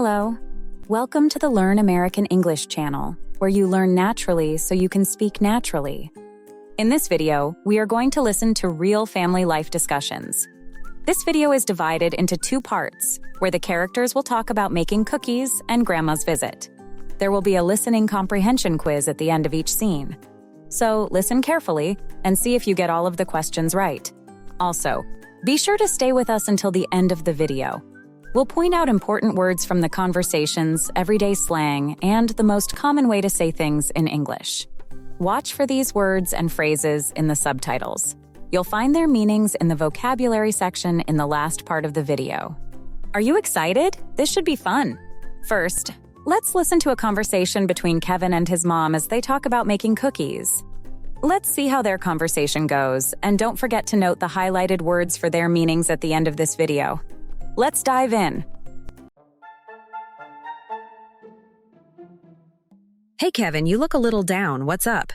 Hello. Welcome to the Learn American English channel, where you learn naturally so you can speak naturally. In this video, we are going to listen to real family life discussions. This video is divided into two parts, where the characters will talk about making cookies and Grandma's visit. There will be a listening comprehension quiz at the end of each scene. So listen carefully and see if you get all of the questions right. Also, be sure to stay with us until the end of the video. We'll point out important words from the conversations, everyday slang, and the most common way to say things in English. Watch for these words and phrases in the subtitles. You'll find their meanings in the vocabulary section in the last part of the video. Are you excited? This should be fun. First, let's listen to a conversation between Kevin and his mom as they talk about making cookies. Let's see how their conversation goes, and don't forget to note the highlighted words for their meanings at the end of this video. Let's dive in. Hey, Kevin, you look a little down. What's up?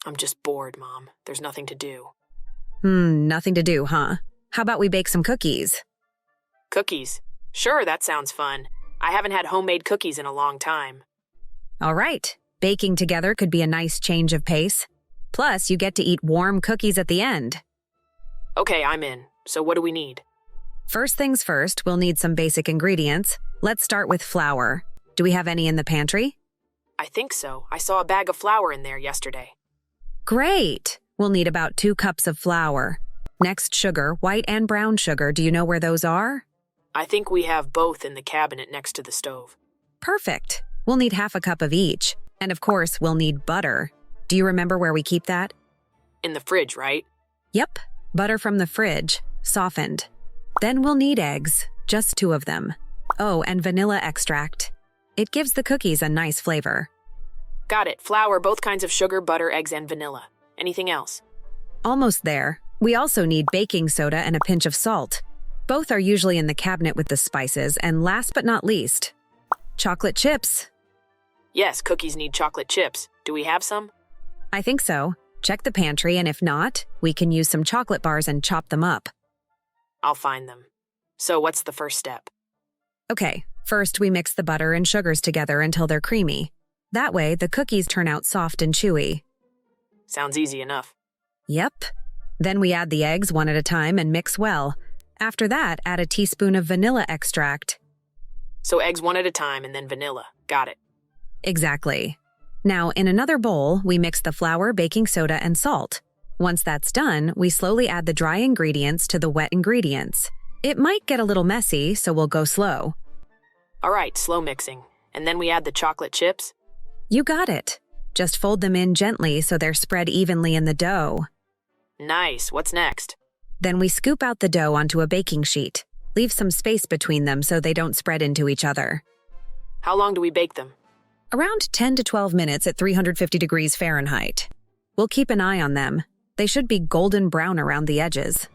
I'm just bored, Mom. There's nothing to do. Nothing to do, huh? How about we bake some cookies? Cookies? Sure, that sounds fun. I haven't had homemade cookies in a long time. All right. Baking together could be a nice change of pace. Plus, you get to eat warm cookies at the end. Okay, I'm in. So what do we need? First things first, we'll need some basic ingredients. Let's start with flour. Do we have any in the pantry? I think so. I saw a bag of flour in there yesterday. Great! We'll need about 2 cups of flour. Next, sugar, white and brown sugar. Do you know where those are? I think we have both in the cabinet next to the stove. Perfect. We'll need half a cup of each. And of course, we'll need butter. Do you remember where we keep that? In the fridge, right? Yep, butter from the fridge, softened. Then we'll need eggs, just 2 of them. Oh, and vanilla extract. It gives the cookies a nice flavor. Got it. Flour, both kinds of sugar, butter, eggs, and vanilla. Anything else? Almost there. We also need baking soda and a pinch of salt. Both are usually in the cabinet with the spices, and last but not least, chocolate chips. Yes, cookies need chocolate chips. Do we have some? I think so. Check the pantry, and if not, we can use some chocolate bars and chop them up. I'll find them. So what's the first step? Okay, first we mix the butter and sugars together until they're creamy. That way, the cookies turn out soft and chewy. Sounds easy enough. Yep. Then we add the eggs one at a time and mix well. After that, add a teaspoon of vanilla extract. So eggs one at a time and then vanilla. Got it. Exactly. Now, in another bowl, we mix the flour, baking soda, and salt. Once that's done, we slowly add the dry ingredients to the wet ingredients. It might get a little messy, so we'll go slow. All right, slow mixing. And then we add the chocolate chips? You got it. Just fold them in gently so they're spread evenly in the dough. Nice. What's next? Then we scoop out the dough onto a baking sheet. Leave some space between them so they don't spread into each other. How long do we bake them? Around 10 to 12 minutes at 350 degrees Fahrenheit. We'll keep an eye on them. They should be golden brown around the edges.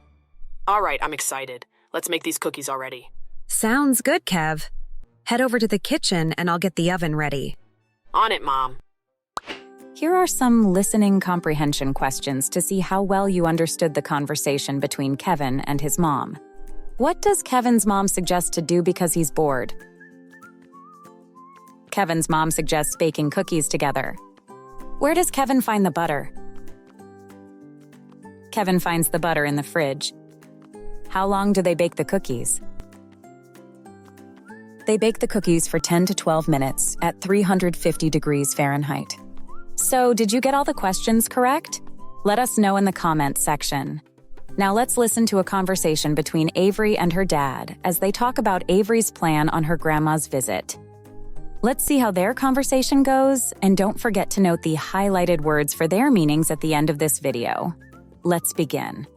All right, I'm excited. Let's make these cookies already. Sounds good, Kev. Head over to the kitchen and I'll get the oven ready. On it, Mom. Here are some listening comprehension questions to see how well you understood the conversation between Kevin and his mom. What does Kevin's mom suggest to do because he's bored? Kevin's mom suggests baking cookies together. Where does Kevin find the butter? Kevin finds the butter in the fridge. How long do they bake the cookies? They bake the cookies for 10 to 12 minutes at 350 degrees Fahrenheit. So, did you get all the questions correct? Let us know in the comments section. Now let's listen to a conversation between Avery and her dad as they talk about Avery's plan on her grandma's visit. Let's see how their conversation goes, and don't forget to note the highlighted words for their meanings at the end of this video. Let's begin.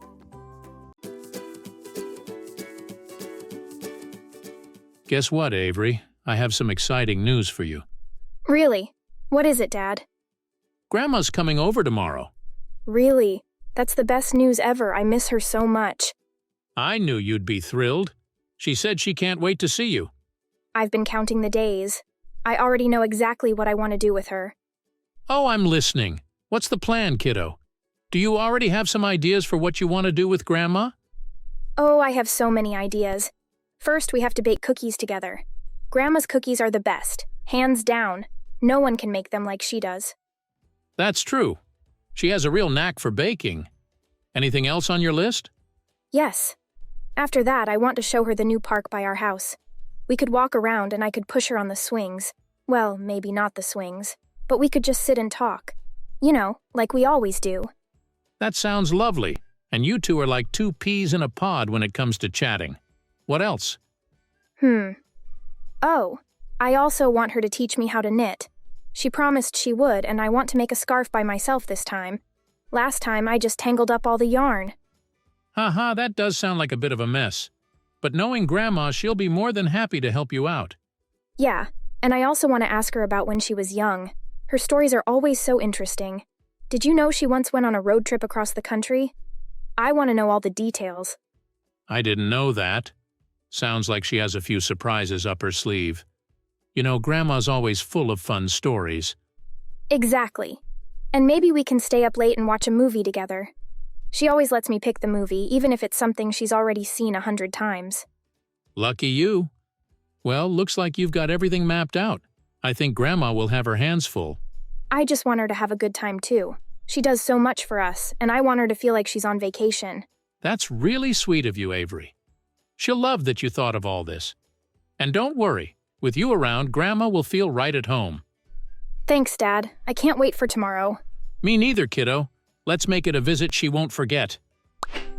Guess what, Avery? I have some exciting news for you. Really? What is it, Dad? Grandma's coming over tomorrow. Really? That's the best news ever. I miss her so much. I knew you'd be thrilled. She said she can't wait to see you. I've been counting the days. I already know exactly what I want to do with her. Oh, I'm listening. What's the plan, kiddo? Do you already have some ideas for what you want to do with Grandma? Oh, I have so many ideas. First, we have to bake cookies together. Grandma's cookies are the best, hands down. No one can make them like she does. That's true. She has a real knack for baking. Anything else on your list? Yes. After that, I want to show her the new park by our house. We could walk around and I could push her on the swings. Well, maybe not the swings, but we could just sit and talk. You know, like we always do. That sounds lovely. And you two are like two peas in a pod when it comes to chatting. What else? Oh, I also want her to teach me how to knit. She promised she would, and I want to make a scarf by myself this time. Last time, I just tangled up all the yarn. Haha, that does sound like a bit of a mess. But knowing Grandma, she'll be more than happy to help you out. Yeah, and I also want to ask her about when she was young. Her stories are always so interesting. Did you know she once went on a road trip across the country? I want to know all the details. I didn't know that. Sounds like she has a few surprises up her sleeve. You know, Grandma's always full of fun stories. Exactly. And maybe we can stay up late and watch a movie together. She always lets me pick the movie, even if it's something she's already seen 100 times. Lucky you. Well, looks like you've got everything mapped out. I think Grandma will have her hands full. I just want her to have a good time too. She does so much for us, and I want her to feel like she's on vacation. That's really sweet of you, Avery. She'll love that you thought of all this. And don't worry, with you around, Grandma will feel right at home. Thanks, Dad. I can't wait for tomorrow. Me neither, kiddo. Let's make it a visit she won't forget.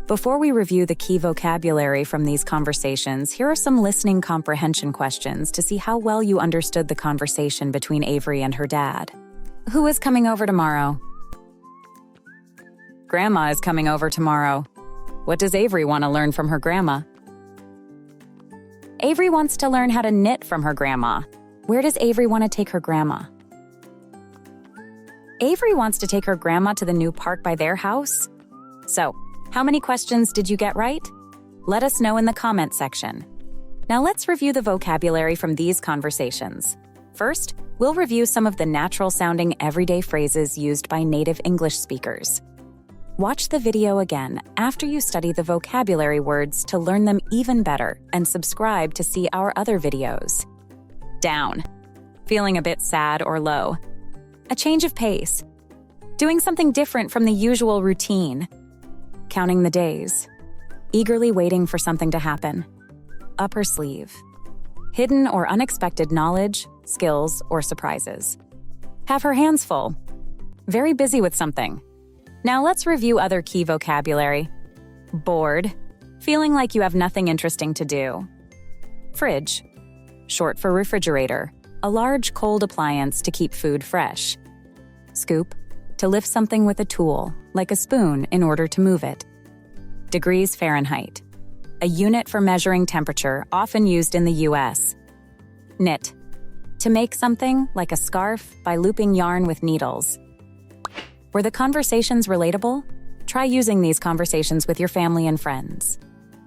Before we review the key vocabulary from these conversations, here are some listening comprehension questions to see how well you understood the conversation between Avery and her dad. Who is coming over tomorrow? Grandma is coming over tomorrow. What does Avery want to learn from her grandma? Avery wants to learn how to knit from her grandma. Where does Avery want to take her grandma? Avery wants to take her grandma to the new park by their house. So, how many questions did you get right? Let us know in the comment section. Now let's review the vocabulary from these conversations. First, we'll review some of the natural-sounding everyday phrases used by native English speakers. Watch the video again after you study the vocabulary words to learn them even better, and subscribe to see our other videos. Down. Feeling a bit sad or low. A change of pace. Doing something different from the usual routine. Counting the days. Eagerly waiting for something to happen. Up her sleeve. Hidden or unexpected knowledge, skills, or surprises. Have her hands full. Very busy with something. Now let's review other key vocabulary. Bored. Feeling like you have nothing interesting to do. Fridge. Short for refrigerator. A large cold appliance to keep food fresh. Scoop. To lift something with a tool, like a spoon, in order to move it. Degrees Fahrenheit. A unit for measuring temperature, often used in the US. Knit. To make something, like a scarf, by looping yarn with needles. Were the conversations relatable? Try using these conversations with your family and friends.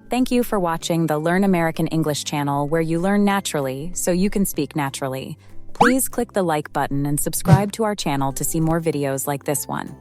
Thank you for watching the Learn American English channel, where you learn naturally so you can speak naturally. Please click the like button and subscribe to our channel to see more videos like this one.